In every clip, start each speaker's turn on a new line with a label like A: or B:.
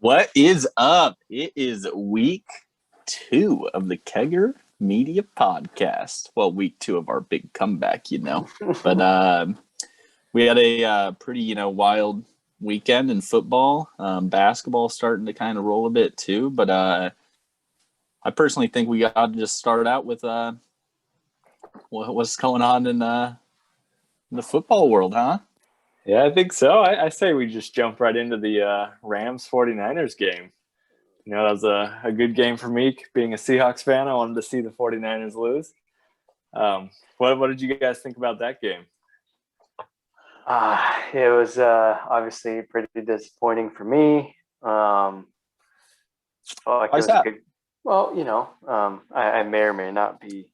A: What is up? It is week 2 of the Kegger Media Podcast. Well, week 2 of our big comeback, But we had a pretty, wild weekend in football. Basketball starting to kind of roll a bit too. But I personally think we got to just start out with what's going on in the football world, huh?
B: Yeah, I think so. I say we just jump right into the Rams 49ers game. That was a good game for me. Being a Seahawks fan, I wanted to see the 49ers lose. What did you guys think about that game?
C: It was obviously pretty disappointing for me.
A: Why is that?
C: I may or may not be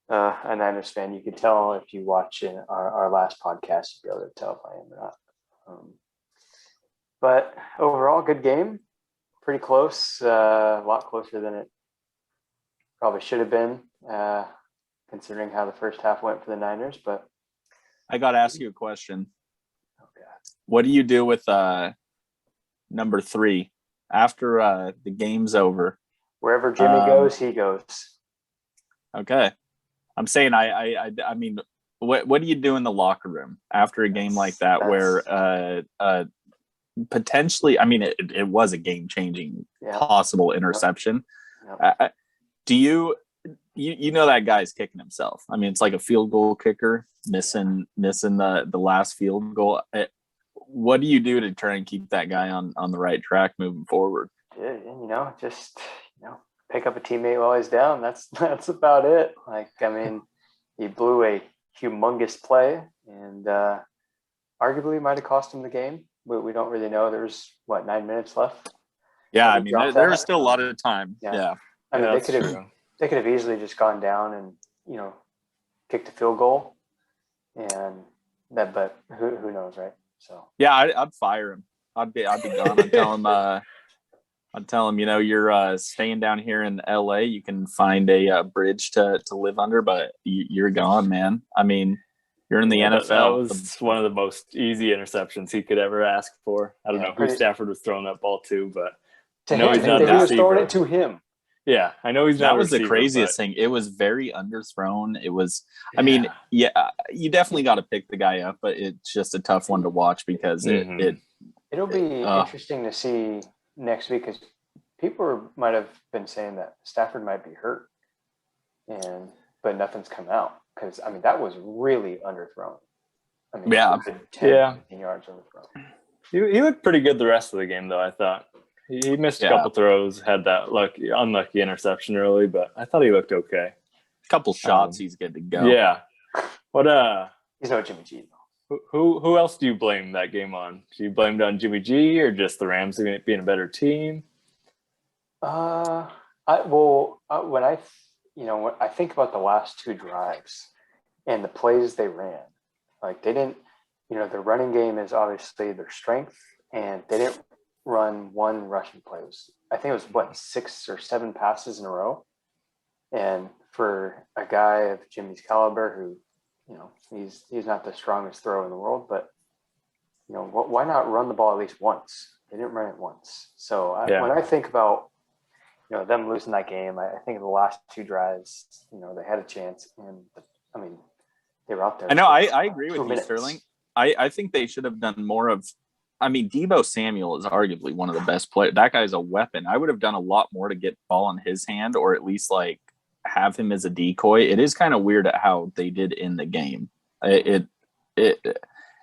C: a Niners fan. You could tell if you watch our last podcast, you'd be able to tell if I am or not. But overall, good game. Pretty close. A lot closer than it probably should have been, considering how the first half went for the Niners. But
A: I got to ask you a question.
C: Oh, God.
A: What do you do with number 3 after the game's over?
C: Wherever Jimmy goes, he goes.
A: Okay. I'm saying I mean, what do you do in the locker room after a game like that where potentially, I mean, it was a game-changing possible interception.
C: Yep.
A: Do you that guy's kicking himself? I mean, it's like a field goal kicker missing the last field goal. What do you do to try and keep that guy on the right track moving forward?
C: Just pick up a teammate while he's down. That's about it. He blew a humongous play and arguably might have cost him the game. We don't really know. There's 9 minutes left.
A: Yeah, I mean, there's still a lot of time. Yeah.
C: I mean, they could have easily just gone down and kicked a field goal, and that. But who knows, right? So
A: yeah, I'd fire him. I'd be gone. I'd tell him, you're staying down here in LA. You can find a bridge to live under, but you're gone, man. I mean, you're in the NFL.
B: That was one of the most easy interceptions he could ever ask for. I don't know who Stafford was throwing that ball to, but
C: he was throwing it to him.
B: Yeah, I know he's not.
A: That was the craziest thing. It was very underthrown. It was. I mean, you definitely got to pick the guy up, but it's just a tough one to watch because
C: it'll be interesting to see next week because people might have been saying that Stafford might be hurt, but nothing's come out because that was really underthrown. 10, 15 yards underthrown.
B: He looked pretty good the rest of the game, though. I thought he missed a couple throws, had that unlucky interception early, but I thought he looked okay.
A: A couple shots, he's good to go.
B: Yeah. What
C: he's no Jimmy G though.
B: Who else do you blame that game on? Do you blame it on Jimmy G or just the Rams being a better team?
C: When I think about the last 2 drives and the plays they ran, they didn't, their running game is obviously their strength, and they didn't run one rushing play. I think it was 6 or 7 passes in a row. And for a guy of Jimmy's caliber, who, he's not the strongest thrower in the world, but why not run the ball at least once? They didn't run it once. So when I think about them losing that game, I think of the last 2 drives, they had a chance, and they were out there.
A: I know. I agree with you, Sterling. I think they should have done more of. I mean, Deebo Samuel is arguably one of the best players. That guy's a weapon. I would have done a lot more to get ball in his hand, or at least have him as a decoy. It is kind of weird at how they did in the game. It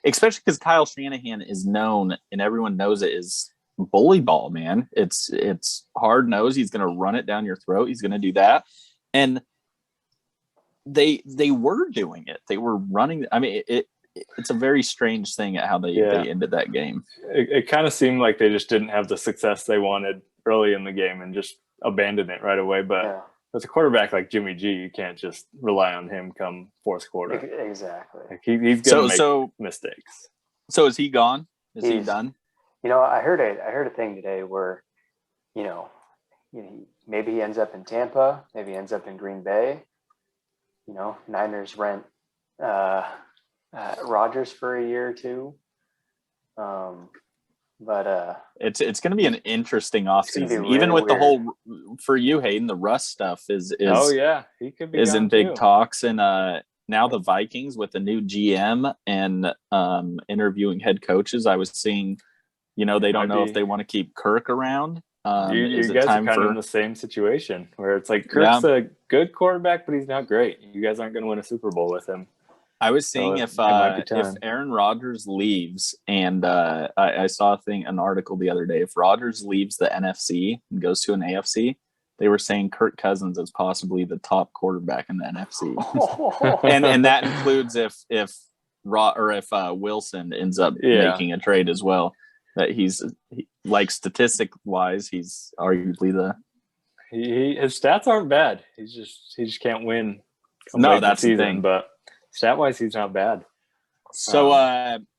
A: especially because Kyle Shanahan is known, and everyone knows it, is bully ball, man. It's hard nose. He's going to run it down your throat. He's going to do that, and they were doing it. They were running. I mean, it's a very strange thing at how they ended that game.
B: It kind of seemed like they just didn't have the success they wanted early in the game and just abandoned it right away. But as a quarterback like Jimmy G, you can't just rely on him come fourth quarter.
C: Exactly.
B: He's going to make mistakes.
A: So is he gone? Is he done?
C: I heard a thing today where, maybe he ends up in Tampa, maybe he ends up in Green Bay. Niners rent Rodgers for a year or 2. But
A: it's going to be an interesting
C: gonna
A: offseason.
C: be really
A: Even with the
C: weird.
A: whole for you, Hayden, the Russ stuff is
B: Oh yeah, he could be
A: is in
B: gone,
A: big
B: too.
A: talks, and now the Vikings with the new GM and interviewing head coaches. I was seeing, they don't know if they want to keep Kirk around.
B: You guys are kind of in the same situation where it's like Kirk's a good quarterback, but he's not great. You guys aren't going to win a Super Bowl with him.
A: I was seeing
B: it might be
A: if
B: time.
A: Aaron Rodgers leaves, and I saw an article the other day. If Rodgers leaves the NFC and goes to an AFC, they were saying Kirk Cousins is possibly the top quarterback in the NFC, and that includes if Wilson ends up making a trade as well. That like statistic wise, he's arguably
B: his stats aren't bad. He just can't win.
A: No, that's the season,
B: but stat wise, he's not bad.
A: So